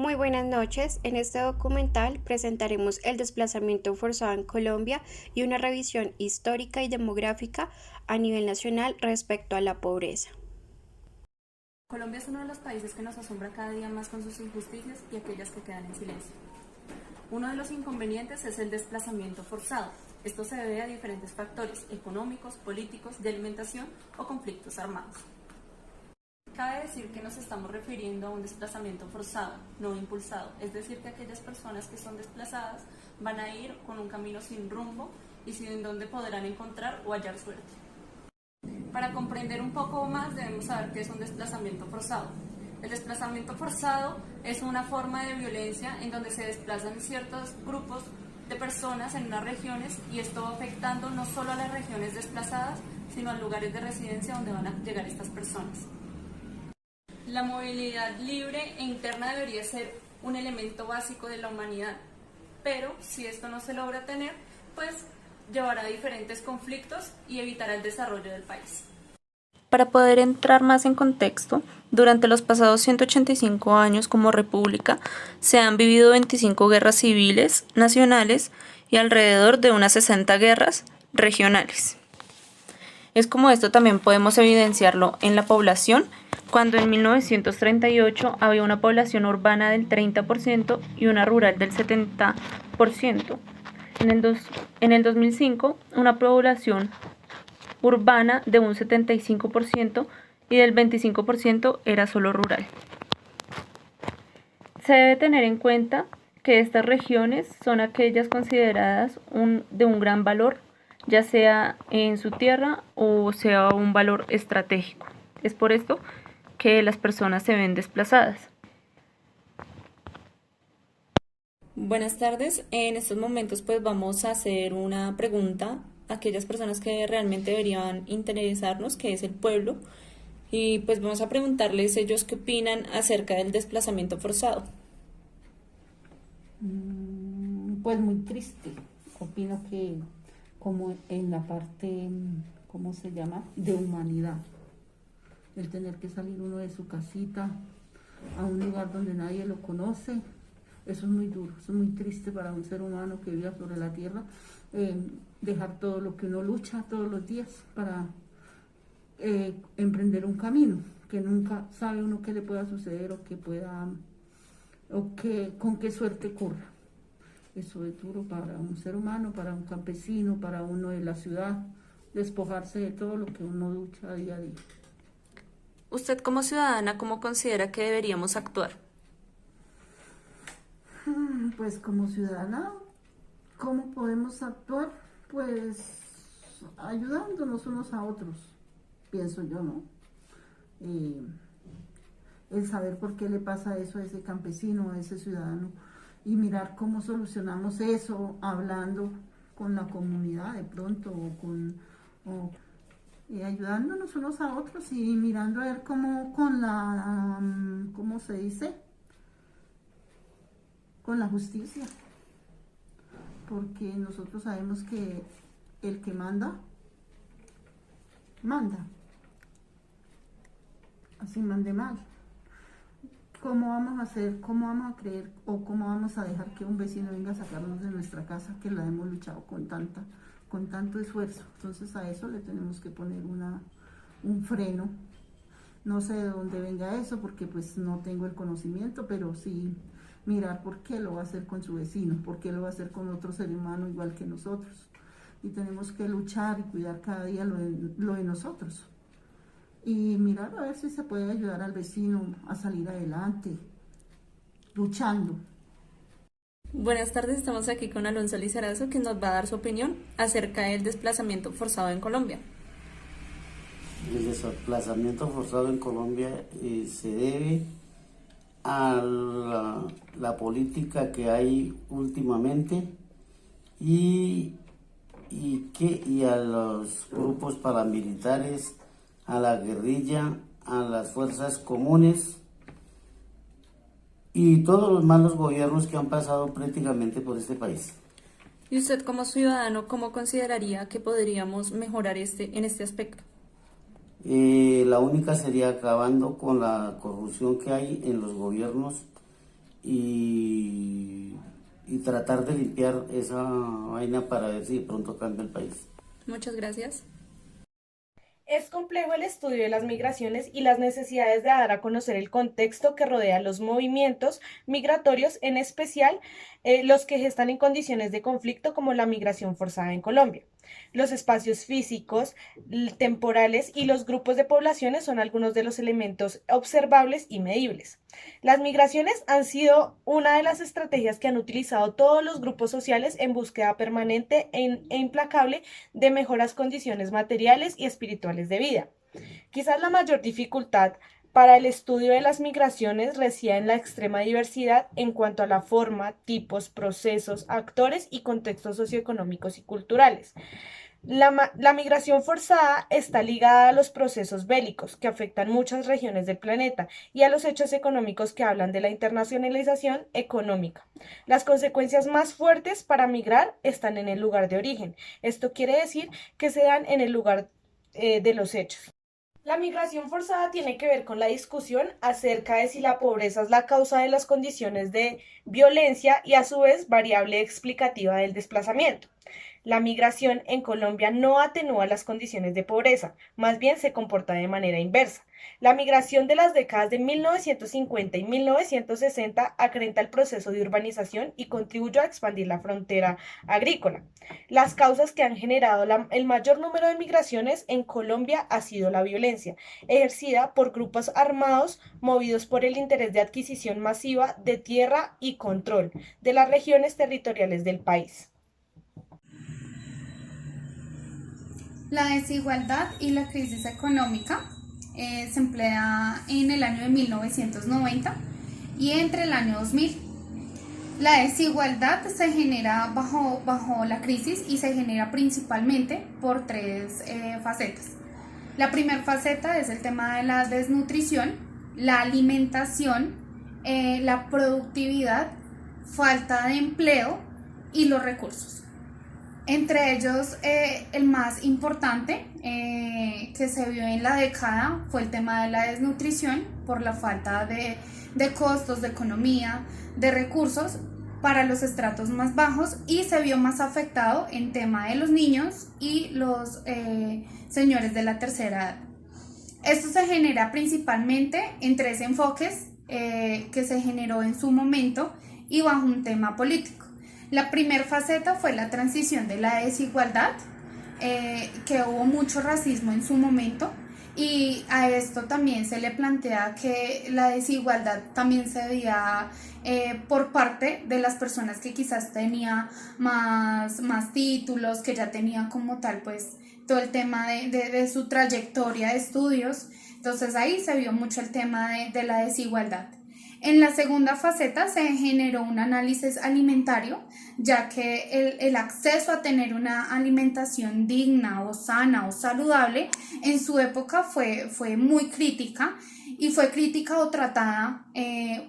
Muy buenas noches. En este documental presentaremos el desplazamiento forzado en Colombia y una revisión histórica y demográfica a nivel nacional respecto a la pobreza. Colombia es uno de los países que nos asombra cada día más con sus injusticias y aquellas que quedan en silencio. Uno de los inconvenientes es el desplazamiento forzado. Esto se debe a diferentes factores económicos, políticos, de alimentación o conflictos armados. Cabe decir que nos estamos refiriendo a un desplazamiento forzado, no impulsado, es decir, que aquellas personas que son desplazadas van a ir con un camino sin rumbo y sin donde podrán encontrar o hallar suerte. Para comprender un poco más debemos saber qué es un desplazamiento forzado. El desplazamiento forzado es una forma de violencia en donde se desplazan ciertos grupos de personas en unas regiones y esto va afectando no solo a las regiones desplazadas, sino a lugares de residencia donde van a llegar estas personas. La movilidad libre e interna debería ser un elemento básico de la humanidad, pero si esto no se logra tener, pues llevará a diferentes conflictos y evitará el desarrollo del país. Para poder entrar más en contexto, durante los pasados 185 años como república se han vivido 25 guerras civiles nacionales y alrededor de unas 60 guerras regionales. Es como esto también podemos evidenciarlo en la población, cuando en 1938 había una población urbana del 30% y una rural del 70%. En el 2005, una población urbana de un 75% y del 25% era solo rural. Se debe tener en cuenta que estas regiones son aquellas consideradas de un gran valor, ya sea en su tierra o sea un valor estratégico. Es por esto que las personas se ven desplazadas. Buenas tardes, en estos momentos pues vamos a hacer una pregunta a aquellas personas que realmente deberían interesarnos, que es el pueblo, y pues vamos a preguntarles ellos qué opinan acerca del desplazamiento forzado. Pues muy triste. Opino que como en la parte, ¿cómo se llama?, de humanidad, el tener que salir uno de su casita a un lugar donde nadie lo conoce, eso es muy duro, eso es muy triste para un ser humano que vive sobre la tierra, dejar todo lo que uno lucha todos los días para emprender un camino que nunca sabe uno qué le pueda suceder o que pueda, con qué suerte corra. Eso es duro para un ser humano, para un campesino, para uno de la ciudad, despojarse de todo lo que uno lucha día a día. Usted como ciudadana, ¿cómo considera que deberíamos actuar? Pues como ciudadana, ¿cómo podemos actuar? Pues ayudándonos unos a otros, pienso yo, ¿no? El saber por qué le pasa eso a ese campesino, a ese ciudadano, y mirar cómo solucionamos eso, hablando con la comunidad de pronto, ayudándonos unos a otros y mirando a ver cómo ¿cómo se dice?, con la justicia, porque nosotros sabemos que el que manda, manda, así mande mal. ¿Cómo vamos a hacer, cómo vamos a creer o cómo vamos a dejar que un vecino venga a sacarnos de nuestra casa que la hemos luchado con tanto esfuerzo? Entonces a eso le tenemos que poner un freno. No sé de dónde venga eso porque pues no tengo el conocimiento, pero sí mirar por qué lo va a hacer con su vecino, por qué lo va a hacer con otro ser humano igual que nosotros. Y tenemos que luchar y cuidar cada día lo de nosotros. Y mirar a ver si se puede ayudar al vecino a salir adelante, luchando. Buenas tardes, estamos aquí con Alonso Lizarazo, que nos va a dar su opinión acerca del desplazamiento forzado en Colombia. El desplazamiento forzado en Colombia se debe a la política que hay últimamente y a los grupos paramilitares, a la guerrilla, a las fuerzas comunes y todos los malos gobiernos que han pasado prácticamente por este país. ¿Y usted como ciudadano, cómo consideraría que podríamos mejorar en este aspecto? La única sería acabando con la corrupción que hay en los gobiernos y tratar de limpiar esa vaina para ver si de pronto cambia el país. Muchas gracias. Es complejo el estudio de las migraciones y las necesidades de dar a conocer el contexto que rodea los movimientos migratorios, en especial los que gestan en condiciones de conflicto como la migración forzada en Colombia. Los espacios físicos, temporales y los grupos de poblaciones son algunos de los elementos observables y medibles. Las migraciones han sido una de las estrategias que han utilizado todos los grupos sociales en búsqueda permanente e implacable de mejoras condiciones materiales y espirituales de vida. Quizás la mayor dificultad para el estudio de las migraciones reside en la extrema diversidad en cuanto a la forma, tipos, procesos, actores y contextos socioeconómicos y culturales. La migración forzada está ligada a los procesos bélicos que afectan muchas regiones del planeta y a los hechos económicos que hablan de la internacionalización económica. Las consecuencias más fuertes para migrar están en el lugar de origen. Esto quiere decir que se dan en el lugar de los hechos. La migración forzada tiene que ver con la discusión acerca de si la pobreza es la causa de las condiciones de violencia y a su vez variable explicativa del desplazamiento. La migración en Colombia no atenúa las condiciones de pobreza, más bien se comporta de manera inversa. La migración de las décadas de 1950 y 1960 acrenta el proceso de urbanización y contribuyó a expandir la frontera agrícola. Las causas que han generado el mayor número de migraciones en Colombia ha sido la violencia, ejercida por grupos armados movidos por el interés de adquisición masiva de tierra y control de las regiones territoriales del país. La desigualdad y la crisis económica se emplea en el año de 1990 y entre el año 2000. La desigualdad se genera bajo la crisis y se genera principalmente por tres facetas. La primera faceta es el tema de la desnutrición, la alimentación, la productividad, falta de empleo y los recursos. Entre ellos, el más importante que se vio en la década fue el tema de la desnutrición por la falta de costos, de economía, de recursos para los estratos más bajos y se vio más afectado en tema de los niños y los señores de la tercera edad. Esto se genera principalmente en tres enfoques que se generó en su momento y bajo un tema político. La primera faceta fue la transición de la desigualdad, que hubo mucho racismo en su momento y a esto también se le plantea que la desigualdad también se veía por parte de las personas que quizás tenían más títulos, que ya tenían como tal pues todo el tema de su trayectoria de estudios, entonces ahí se vio mucho el tema de la desigualdad. En la segunda faceta se generó un análisis alimentario, ya que el acceso a tener una alimentación digna o sana o saludable en su época fue muy crítica y fue crítica o tratada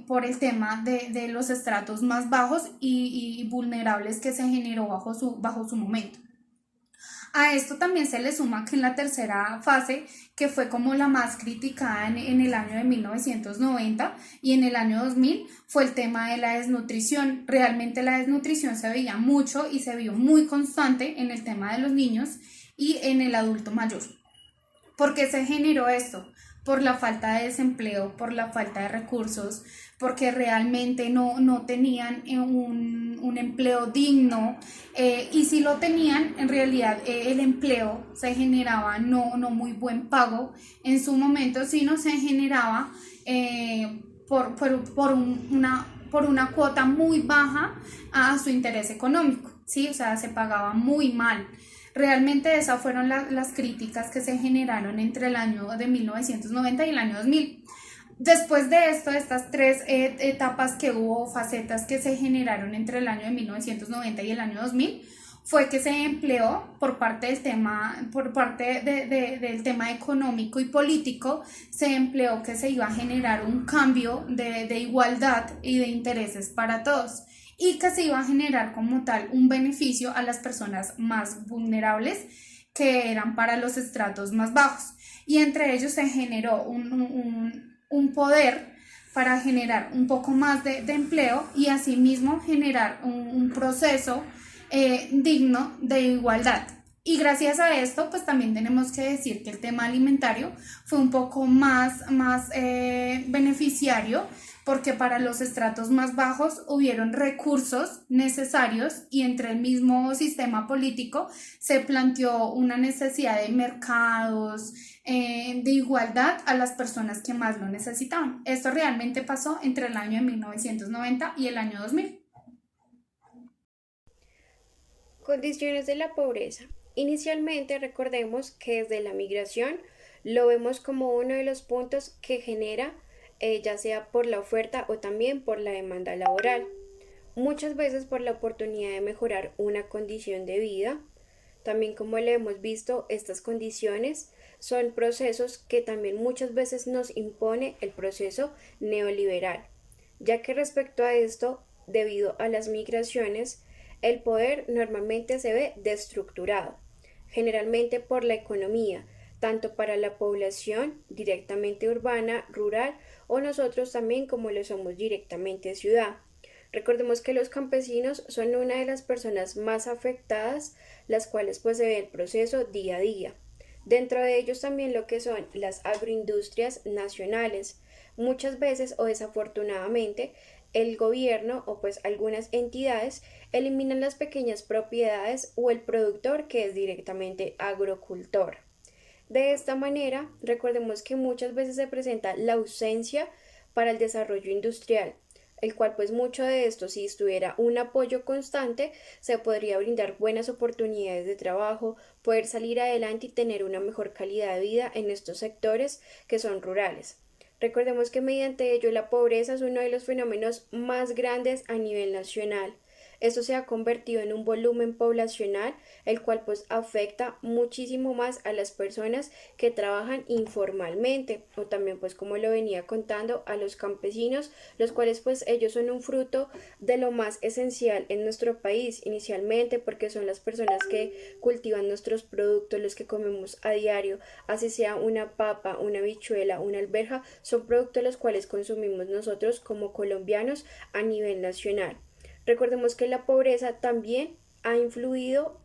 por el tema de los estratos más bajos y vulnerables que se generó bajo su momento. A esto también se le suma que en la tercera fase, que fue como la más criticada en el año de 1990 y en el año 2000, fue el tema de la desnutrición. Realmente la desnutrición se veía mucho y se vio muy constante en el tema de los niños y en el adulto mayor. ¿Por qué se generó esto? Por la falta de desempleo, por la falta de recursos, porque realmente no tenían un empleo digno y si lo tenían, en realidad el empleo se generaba no muy buen pago en su momento, sino se generaba por una cuota muy baja a su interés económico, ¿sí? O sea, se pagaba muy mal. Realmente esas fueron las críticas que se generaron entre el año de 1990 y el año 2000. Después de esto, estas tres etapas que hubo, facetas que se generaron entre el año de 1990 y el año 2000, fue que se empleó por parte del tema económico y político, se empleó que se iba a generar un cambio de igualdad y de intereses para todos, y que se iba a generar como tal un beneficio a las personas más vulnerables que eran para los estratos más bajos. Y entre ellos se generó un poder para generar un poco más de empleo y asimismo generar un proceso digno de igualdad. Y gracias a esto, pues también tenemos que decir que el tema alimentario fue un poco más beneficiario, porque para los estratos más bajos hubieron recursos necesarios y entre el mismo sistema político se planteó una necesidad de mercados, de igualdad a las personas que más lo necesitaban. Esto realmente pasó entre el año de 1990 y el año 2000. Condiciones de la pobreza. Inicialmente recordemos que desde la migración lo vemos como uno de los puntos que genera ya sea por la oferta o también por la demanda laboral. Muchas veces por la oportunidad de mejorar una condición de vida. También como le hemos visto, estas condiciones son procesos que también muchas veces nos impone el proceso neoliberal, ya que respecto a esto, debido a las migraciones, el poder normalmente se ve destructurado, generalmente por la economía, tanto para la población directamente urbana, rural, o nosotros también como lo somos directamente ciudad. Recordemos que los campesinos son una de las personas más afectadas, las cuales pues se ve el proceso día a día. Dentro de ellos también lo que son las agroindustrias nacionales. Muchas veces o desafortunadamente el gobierno o pues algunas entidades eliminan las pequeñas propiedades o el productor que es directamente agrocultor. De esta manera, recordemos que muchas veces se presenta la ausencia para el desarrollo industrial, el cual pues mucho de esto, si estuviera un apoyo constante, se podría brindar buenas oportunidades de trabajo, poder salir adelante y tener una mejor calidad de vida en estos sectores que son rurales. Recordemos que mediante ello la pobreza es uno de los fenómenos más grandes a nivel nacional. Esto se ha convertido en un volumen poblacional, el cual pues afecta muchísimo más a las personas que trabajan informalmente, o también pues como lo venía contando a los campesinos, los cuales pues ellos son un fruto de lo más esencial en nuestro país inicialmente, porque son las personas que cultivan nuestros productos, los que comemos a diario, así sea una papa, una habichuela, una alberja, son productos los cuales consumimos nosotros como colombianos a nivel nacional. Recordemos que la pobreza también ha influido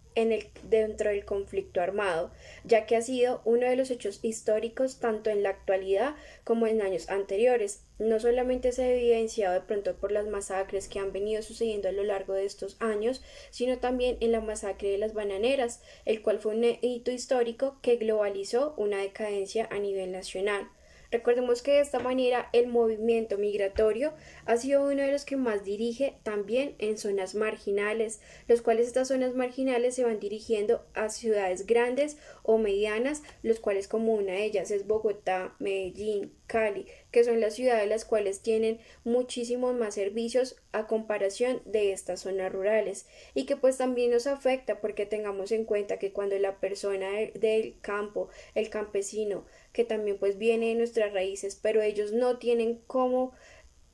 dentro del conflicto armado, ya que ha sido uno de los hechos históricos tanto en la actualidad como en años anteriores. No solamente se ha evidenciado de pronto por las masacres que han venido sucediendo a lo largo de estos años, sino también en la masacre de las bananeras, el cual fue un hito histórico que globalizó una decadencia a nivel nacional. Recordemos que de esta manera el movimiento migratorio ha sido uno de los que más dirige también en zonas marginales, los cuales estas zonas marginales se van dirigiendo a ciudades grandes o medianas, los cuales como una de ellas es Bogotá, Medellín, Cali, que son las ciudades las cuales tienen muchísimos más servicios a comparación de estas zonas rurales y que pues también nos afecta porque tengamos en cuenta que cuando la persona del campo, el campesino, que también pues viene de nuestras raíces, pero ellos no tienen cómo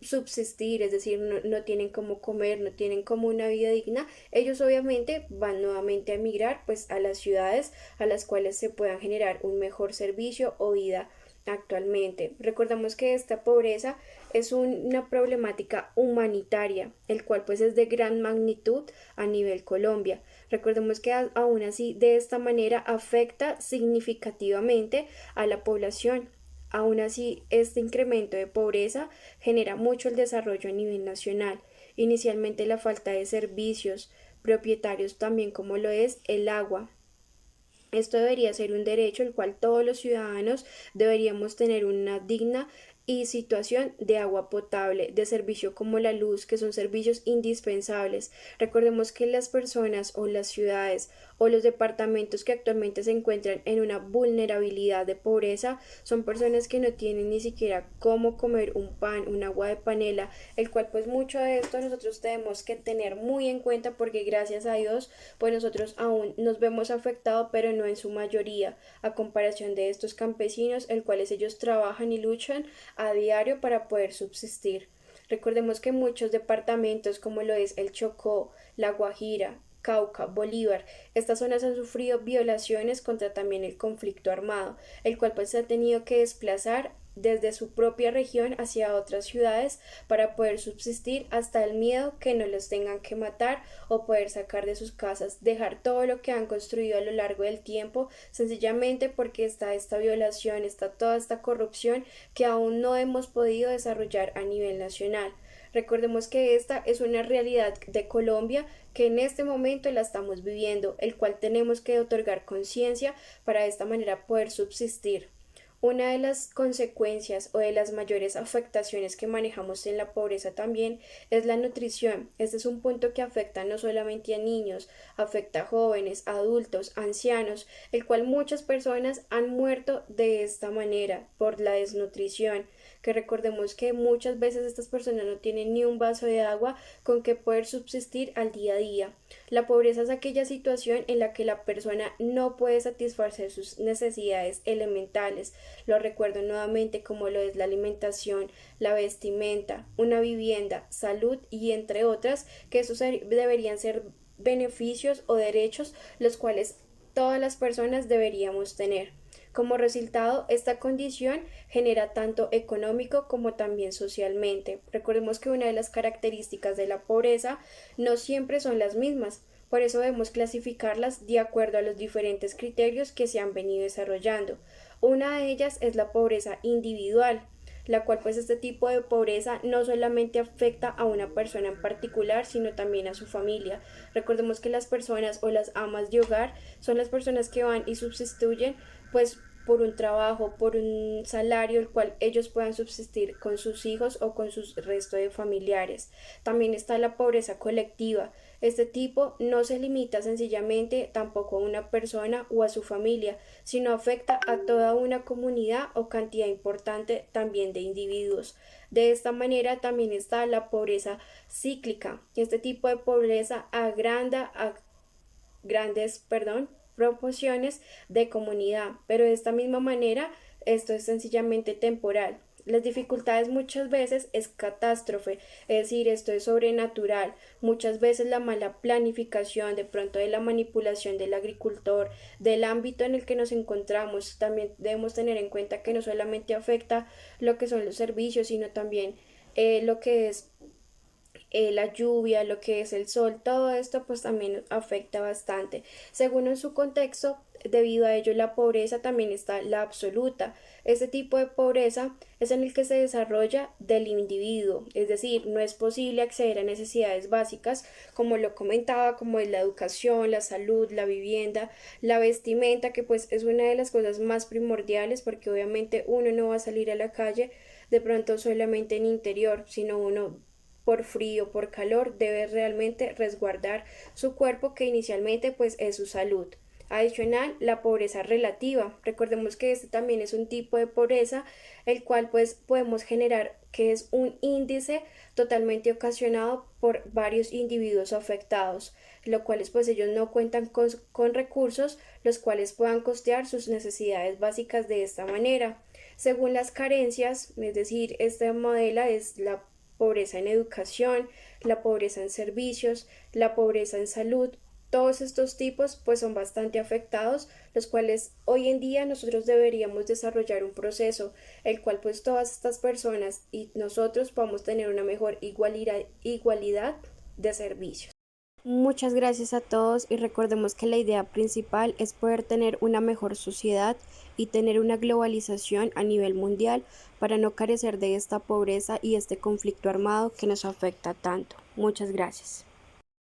subsistir, es decir, no tienen cómo comer, no tienen como una vida digna, ellos obviamente van nuevamente a emigrar pues a las ciudades a las cuales se puedan generar un mejor servicio o vida actualmente. Recordamos que esta pobreza es una problemática humanitaria, el cual pues es de gran magnitud a nivel Colombia. Recordemos que aún así de esta manera afecta significativamente a la población. Aún así, este incremento de pobreza genera mucho el desarrollo a nivel nacional. Inicialmente la falta de servicios propietarios también como lo es el agua. Esto debería ser un derecho el cual todos los ciudadanos deberíamos tener una digna y situación de agua potable, de servicio como la luz, que son servicios indispensables. Recordemos que las personas o las ciudades o los departamentos que actualmente se encuentran en una vulnerabilidad de pobreza son personas que no tienen ni siquiera cómo comer un pan, un agua de panela, el cual pues mucho de esto nosotros tenemos que tener muy en cuenta porque gracias a Dios pues nosotros aún nos vemos afectados, pero no en su mayoría, a comparación de estos campesinos, el cuales ellos trabajan y luchan a diario para poder subsistir. Recordemos que muchos departamentos como lo es el Chocó, La Guajira, Cauca, Bolívar, estas zonas han sufrido violaciones contra también el conflicto armado, el cual pues se ha tenido que desplazar desde su propia región hacia otras ciudades para poder subsistir, hasta el miedo que no los tengan que matar o poder sacar de sus casas, dejar todo lo que han construido a lo largo del tiempo, sencillamente porque está esta violación, está toda esta corrupción que aún no hemos podido desarrollar a nivel nacional. Recordemos que esta es una realidad de Colombia que en este momento la estamos viviendo, el cual tenemos que otorgar conciencia para de esta manera poder subsistir. Una de las consecuencias o de las mayores afectaciones que manejamos en la pobreza también es la nutrición. Este es un punto que afecta no solamente a niños, afecta a jóvenes, adultos, ancianos, el cual muchas personas han muerto de esta manera por la desnutrición, que recordemos que muchas veces estas personas no tienen ni un vaso de agua con que poder subsistir al día a día. La pobreza es aquella situación en la que la persona no puede satisfacer sus necesidades elementales. Lo recuerdo nuevamente, como lo es la alimentación, la vestimenta, una vivienda, salud y entre otras, que esos deberían ser beneficios o derechos los cuales todas las personas deberíamos tener. Como resultado, esta condición genera tanto económico como también socialmente. Recordemos que una de las características de la pobreza no siempre son las mismas, por eso debemos clasificarlas de acuerdo a los diferentes criterios que se han venido desarrollando. Una de ellas es la pobreza individual, la cual pues este tipo de pobreza no solamente afecta a una persona en particular, sino también a su familia. Recordemos que las personas o las amas de hogar son las personas que van y subsisten pues por un trabajo, por un salario, el cual ellos puedan subsistir con sus hijos o con sus resto de familiares. También está la pobreza colectiva. Este tipo no se limita sencillamente tampoco a una persona o a su familia, sino afecta a toda una comunidad o cantidad importante también de individuos. De esta manera también está la pobreza cíclica. Este tipo de pobreza agranda a grandes proporciones de comunidad, pero de esta misma manera esto es sencillamente temporal. Las dificultades muchas veces es catástrofe, es decir, esto es sobrenatural. Muchas veces la mala planificación, de pronto de la manipulación del agricultor, del ámbito en el que nos encontramos. También debemos tener en cuenta que no solamente afecta lo que son los servicios, sino también lo que es la lluvia, lo que es el sol, todo esto pues también afecta bastante. Según en su contexto, debido a ello la pobreza también está la absoluta. Este tipo de pobreza es en el que se desarrolla del individuo, es decir, no es posible acceder a necesidades básicas como lo comentaba, como es la educación, la salud, la vivienda, la vestimenta, que pues es una de las cosas más primordiales porque obviamente uno no va a salir a la calle de pronto solamente en interior, sino uno por frío, por calor, debe realmente resguardar su cuerpo, que inicialmente pues es su salud. Adicional, la pobreza relativa. Recordemos que este también es un tipo de pobreza, el cual pues podemos generar que es un índice totalmente ocasionado por varios individuos afectados, lo cuales pues ellos no cuentan con recursos los cuales puedan costear sus necesidades básicas de esta manera. Según las carencias, es decir, esta modela es la pobreza en educación, la pobreza en servicios, la pobreza en salud. Todos estos tipos pues son bastante afectados, los cuales hoy en día nosotros deberíamos desarrollar un proceso el cual pues todas estas personas y nosotros podamos tener una mejor igualdad de servicios. Muchas gracias a todos y recordemos que la idea principal es poder tener una mejor sociedad y tener una globalización a nivel mundial para no carecer de esta pobreza y este conflicto armado que nos afecta tanto. Muchas gracias.